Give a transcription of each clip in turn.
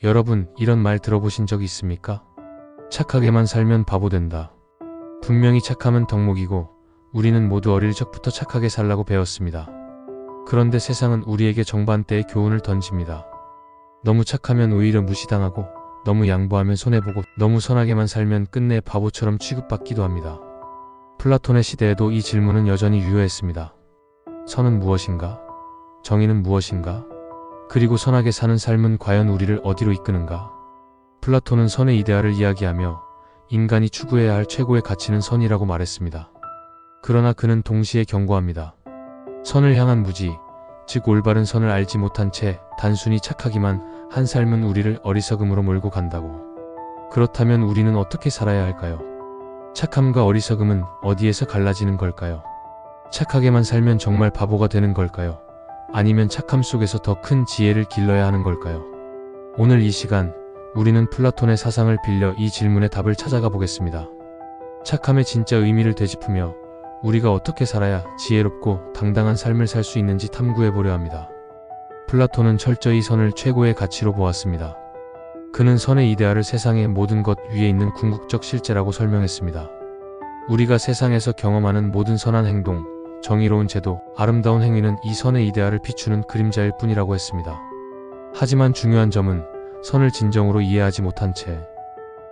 여러분, 이런 말 들어보신 적 있습니까? 착하게만 살면 바보 된다. 분명히 착함은 덕목이고 우리는 모두 어릴 적부터 착하게 살라고 배웠습니다. 그런데 세상은 우리에게 정반대의 교훈을 던집니다. 너무 착하면 오히려 무시당하고, 너무 양보하면 손해보고, 너무 선하게만 살면 끝내 바보처럼 취급받기도 합니다. 플라톤의 시대에도 이 질문은 여전히 유효했습니다. 선은 무엇인가? 정의는 무엇인가? 그리고 선하게 사는 삶은 과연 우리를 어디로 이끄는가? 플라톤은 선의 이데알을 이야기하며 인간이 추구해야 할 최고의 가치는 선이라고 말했습니다. 그러나 그는 동시에 경고합니다. 선을 향한 무지, 즉 올바른 선을 알지 못한 채 단순히 착하기만 한 삶은 우리를 어리석음으로 몰고 간다고. 그렇다면 우리는 어떻게 살아야 할까요? 착함과 어리석음은 어디에서 갈라지는 걸까요? 착하게만 살면 정말 바보가 되는 걸까요? 아니면 착함 속에서 더 큰 지혜를 길러야 하는 걸까요? 오늘 이 시간, 우리는 플라톤의 사상을 빌려 이 질문의 답을 찾아가 보겠습니다. 착함의 진짜 의미를 되짚으며 우리가 어떻게 살아야 지혜롭고 당당한 삶을 살 수 있는지 탐구해 보려 합니다. 플라톤은 철저히 선을 최고의 가치로 보았습니다. 그는 선의 이데알을 세상의 모든 것 위에 있는 궁극적 실제라고 설명했습니다. 우리가 세상에서 경험하는 모든 선한 행동, 정의로운 제도, 아름다운 행위는 이 선의 이데알을 비추는 그림자일 뿐이라고 했습니다. 하지만 중요한 점은 선을 진정으로 이해하지 못한 채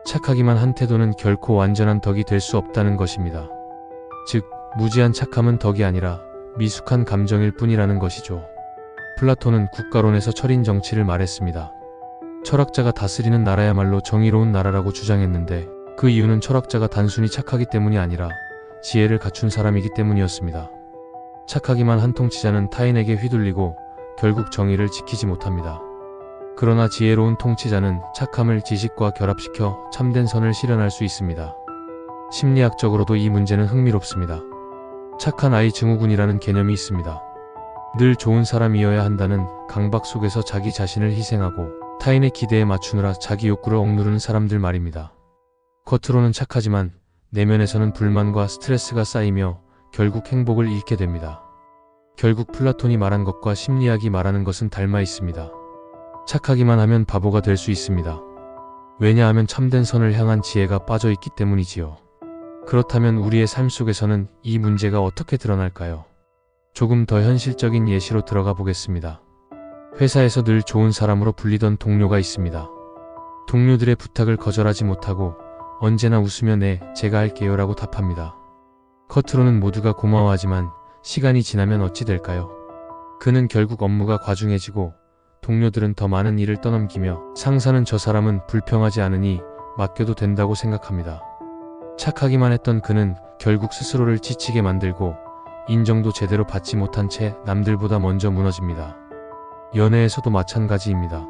착하기만 한 태도는 결코 완전한 덕이 될 수 없다는 것입니다. 즉, 무지한 착함은 덕이 아니라 미숙한 감정일 뿐이라는 것이죠. 플라톤은 국가론에서 철인 정치를 말했습니다. 철학자가 다스리는 나라야말로 정의로운 나라라고 주장했는데 그 이유는 철학자가 단순히 착하기 때문이 아니라 지혜를 갖춘 사람이기 때문이었습니다. 착하기만 한 통치자는 타인에게 휘둘리고 결국 정의를 지키지 못합니다. 그러나 지혜로운 통치자는 착함을 지식과 결합시켜 참된 선을 실현할 수 있습니다. 심리학적으로도 이 문제는 흥미롭습니다. 착한 아이 증후군이라는 개념이 있습니다. 늘 좋은 사람이어야 한다는 강박 속에서 자기 자신을 희생하고 타인의 기대에 맞추느라 자기 욕구를 억누르는 사람들 말입니다. 겉으로는 착하지만 내면에서는 불만과 스트레스가 쌓이며 결국 행복을 잃게 됩니다. 결국 플라톤이 말한 것과 심리학이 말하는 것은 닮아 있습니다. 착하기만 하면 바보가 될 수 있습니다. 왜냐하면 참된 선을 향한 지혜가 빠져 있기 때문이지요. 그렇다면 우리의 삶 속에서는 이 문제가 어떻게 드러날까요? 조금 더 현실적인 예시로 들어가 보겠습니다. 회사에서 늘 좋은 사람으로 불리던 동료가 있습니다. 동료들의 부탁을 거절하지 못하고 언제나 웃으며 네, 제가 할게요 라고 답합니다. 겉으로는 모두가 고마워하지만 시간이 지나면 어찌 될까요? 그는 결국 업무가 과중해지고 동료들은 더 많은 일을 떠넘기며 상사는 저 사람은 불평하지 않으니 맡겨도 된다고 생각합니다. 착하기만 했던 그는 결국 스스로를 지치게 만들고 인정도 제대로 받지 못한 채 남들보다 먼저 무너집니다. 연애에서도 마찬가지입니다.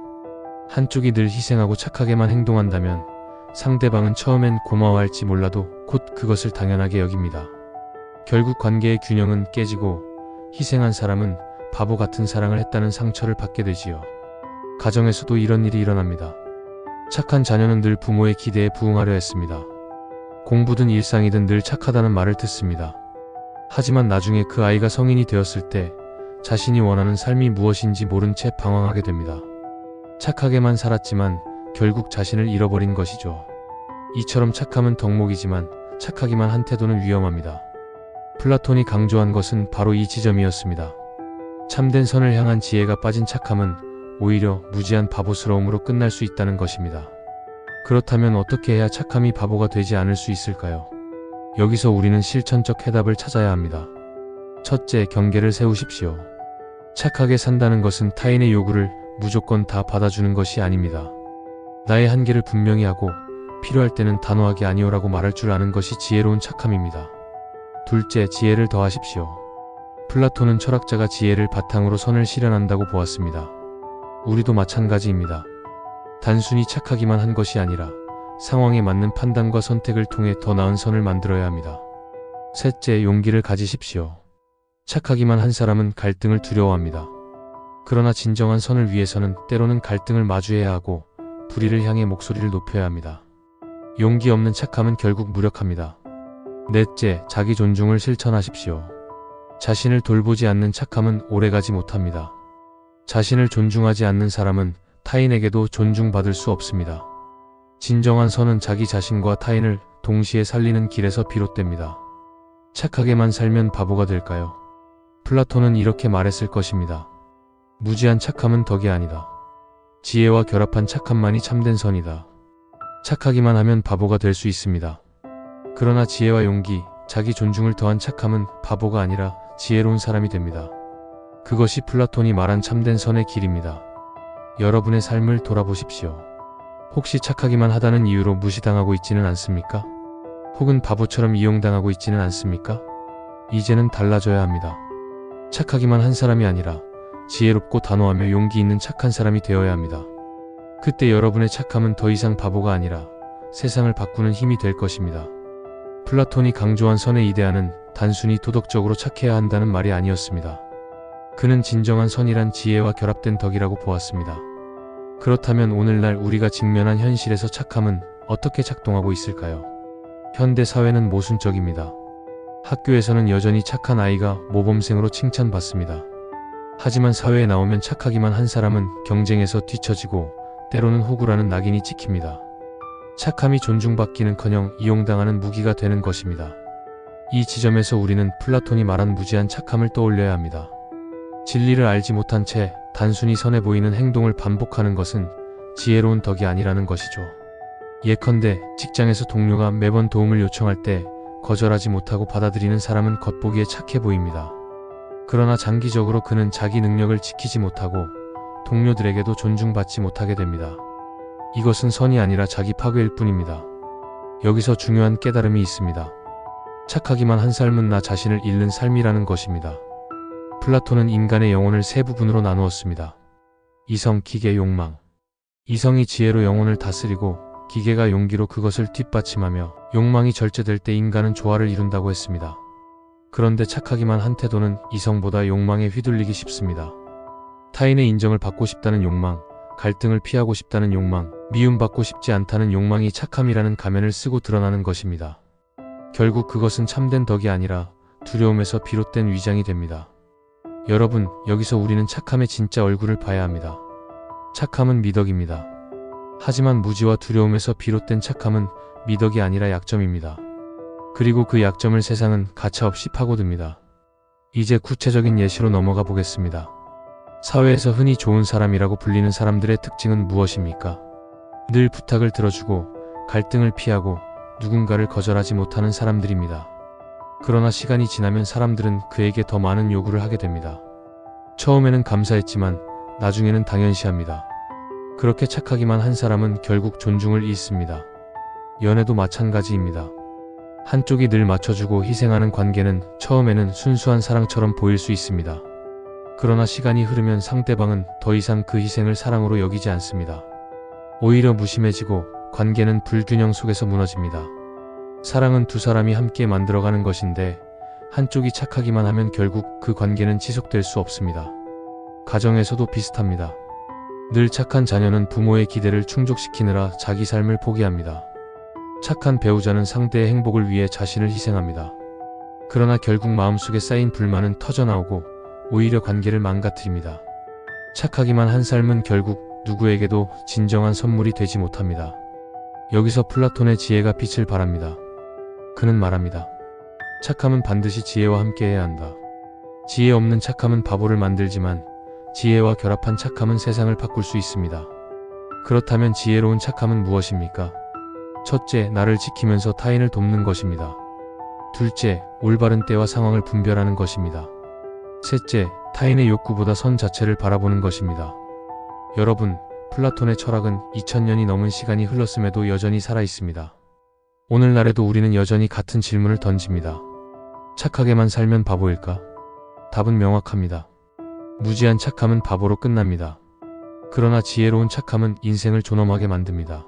한쪽이 늘 희생하고 착하게만 행동한다면 상대방은 처음엔 고마워할지 몰라도 곧 그것을 당연하게 여깁니다. 결국 관계의 균형은 깨지고 희생한 사람은 바보 같은 사랑을 했다는 상처를 받게 되지요. 가정에서도 이런 일이 일어납니다. 착한 자녀는 늘 부모의 기대에 부응하려 했습니다. 공부든 일상이든 늘 착하다는 말을 듣습니다. 하지만 나중에 그 아이가 성인이 되었을 때 자신이 원하는 삶이 무엇인지 모른 채 방황하게 됩니다. 착하게만 살았지만 결국 자신을 잃어버린 것이죠. 이처럼 착함은 덕목이지만 착하기만 한 태도는 위험합니다. 플라톤이 강조한 것은 바로 이 지점이었습니다. 참된 선을 향한 지혜가 빠진 착함은 오히려 무지한 바보스러움으로 끝날 수 있다는 것입니다. 그렇다면 어떻게 해야 착함이 바보가 되지 않을 수 있을까요? 여기서 우리는 실천적 해답을 찾아야 합니다. 첫째, 경계를 세우십시오. 착하게 산다는 것은 타인의 요구를 무조건 다 받아주는 것이 아닙니다. 나의 한계를 분명히 하고 필요할 때는 단호하게 아니오라고 말할 줄 아는 것이 지혜로운 착함입니다. 둘째, 지혜를 더하십시오. 플라톤은 철학자가 지혜를 바탕으로 선을 실현한다고 보았습니다. 우리도 마찬가지입니다. 단순히 착하기만 한 것이 아니라 상황에 맞는 판단과 선택을 통해 더 나은 선을 만들어야 합니다. 셋째, 용기를 가지십시오. 착하기만 한 사람은 갈등을 두려워합니다. 그러나 진정한 선을 위해서는 때로는 갈등을 마주해야 하고 불의를 향해 목소리를 높여야 합니다. 용기 없는 착함은 결국 무력합니다. 넷째, 자기 존중을 실천하십시오. 자신을 돌보지 않는 착함은 오래가지 못합니다. 자신을 존중하지 않는 사람은 타인에게도 존중받을 수 없습니다. 진정한 선은 자기 자신과 타인을 동시에 살리는 길에서 비롯됩니다. 착하게만 살면 바보가 될까요? 플라톤은 이렇게 말했을 것입니다. 무지한 착함은 덕이 아니다. 지혜와 결합한 착함만이 참된 선이다. 착하기만 하면 바보가 될 수 있습니다. 그러나 지혜와 용기, 자기 존중을 더한 착함은 바보가 아니라 지혜로운 사람이 됩니다. 그것이 플라톤이 말한 참된 선의 길입니다. 여러분의 삶을 돌아보십시오. 혹시 착하기만 하다는 이유로 무시당하고 있지는 않습니까? 혹은 바보처럼 이용당하고 있지는 않습니까? 이제는 달라져야 합니다. 착하기만 한 사람이 아니라 지혜롭고 단호하며 용기 있는 착한 사람이 되어야 합니다. 그때 여러분의 착함은 더 이상 바보가 아니라 세상을 바꾸는 힘이 될 것입니다. 플라톤이 강조한 선의 이데아는 단순히 도덕적으로 착해야 한다는 말이 아니었습니다. 그는 진정한 선이란 지혜와 결합된 덕이라고 보았습니다. 그렇다면 오늘날 우리가 직면한 현실에서 착함은 어떻게 작동하고 있을까요? 현대 사회는 모순적입니다. 학교에서는 여전히 착한 아이가 모범생으로 칭찬받습니다. 하지만 사회에 나오면 착하기만 한 사람은 경쟁에서 뒤처지고 때로는 호구라는 낙인이 찍힙니다. 착함이 존중받기는커녕 이용당하는 무기가 되는 것입니다. 이 지점에서 우리는 플라톤이 말한 무지한 착함을 떠올려야 합니다. 진리를 알지 못한 채 단순히 선해 보이는 행동을 반복하는 것은 지혜로운 덕이 아니라는 것이죠. 예컨대 직장에서 동료가 매번 도움을 요청할 때 거절하지 못하고 받아들이는 사람은 겉보기에 착해 보입니다. 그러나 장기적으로 그는 자기 능력을 지키지 못하고 동료들에게도 존중받지 못하게 됩니다. 이것은 선이 아니라 자기 파괴일 뿐입니다. 여기서 중요한 깨달음이 있습니다. 착하기만 한 삶은 나 자신을 잃는 삶이라는 것입니다. 플라톤은 인간의 영혼을 세 부분으로 나누었습니다. 이성, 기계, 욕망. 이성이 지혜로 영혼을 다스리고 기계가 용기로 그것을 뒷받침하며 욕망이 절제될 때 인간은 조화를 이룬다고 했습니다. 그런데 착하기만 한 태도는 이성보다 욕망에 휘둘리기 쉽습니다. 타인의 인정을 받고 싶다는 욕망, 갈등을 피하고 싶다는 욕망, 미움받고 싶지 않다는 욕망이 착함이라는 가면을 쓰고 드러나는 것입니다. 결국 그것은 참된 덕이 아니라 두려움에서 비롯된 위장이 됩니다. 여러분, 여기서 우리는 착함의 진짜 얼굴을 봐야 합니다. 착함은 미덕입니다. 하지만 무지와 두려움에서 비롯된 착함은 미덕이 아니라 약점입니다. 그리고 그 약점을 세상은 가차없이 파고듭니다. 이제 구체적인 예시로 넘어가 보겠습니다. 사회에서 흔히 좋은 사람이라고 불리는 사람들의 특징은 무엇입니까? 늘 부탁을 들어주고 갈등을 피하고 누군가를 거절하지 못하는 사람들입니다. 그러나 시간이 지나면 사람들은 그에게 더 많은 요구를 하게 됩니다. 처음에는 감사했지만 나중에는 당연시합니다. 그렇게 착하기만 한 사람은 결국 존중을 잃습니다. 연애도 마찬가지입니다. 한쪽이 늘 맞춰주고 희생하는 관계는 처음에는 순수한 사랑처럼 보일 수 있습니다. 그러나 시간이 흐르면 상대방은 더 이상 그 희생을 사랑으로 여기지 않습니다. 오히려 무심해지고 관계는 불균형 속에서 무너집니다. 사랑은 두 사람이 함께 만들어가는 것인데 한쪽이 착하기만 하면 결국 그 관계는 지속될 수 없습니다. 가정에서도 비슷합니다. 늘 착한 자녀는 부모의 기대를 충족시키느라 자기 삶을 포기합니다. 착한 배우자는 상대의 행복을 위해 자신을 희생합니다. 그러나 결국 마음속에 쌓인 불만은 터져나오고 오히려 관계를 망가뜨립니다. 착하기만 한 삶은 결국 누구에게도 진정한 선물이 되지 못합니다. 여기서 플라톤의 지혜가 빛을 발합니다. 그는 말합니다. 착함은 반드시 지혜와 함께해야 한다. 지혜 없는 착함은 바보를 만들지만 지혜와 결합한 착함은 세상을 바꿀 수 있습니다. 그렇다면 지혜로운 착함은 무엇입니까? 첫째, 나를 지키면서 타인을 돕는 것입니다. 둘째, 올바른 때와 상황을 분별하는 것입니다. 셋째, 타인의 욕구보다 선 자체를 바라보는 것입니다. 여러분, 플라톤의 철학은 2000년이 넘은 시간이 흘렀음에도 여전히 살아있습니다. 오늘날에도 우리는 여전히 같은 질문을 던집니다. 착하게만 살면 바보일까? 답은 명확합니다. 무지한 착함은 바보로 끝납니다. 그러나 지혜로운 착함은 인생을 존엄하게 만듭니다.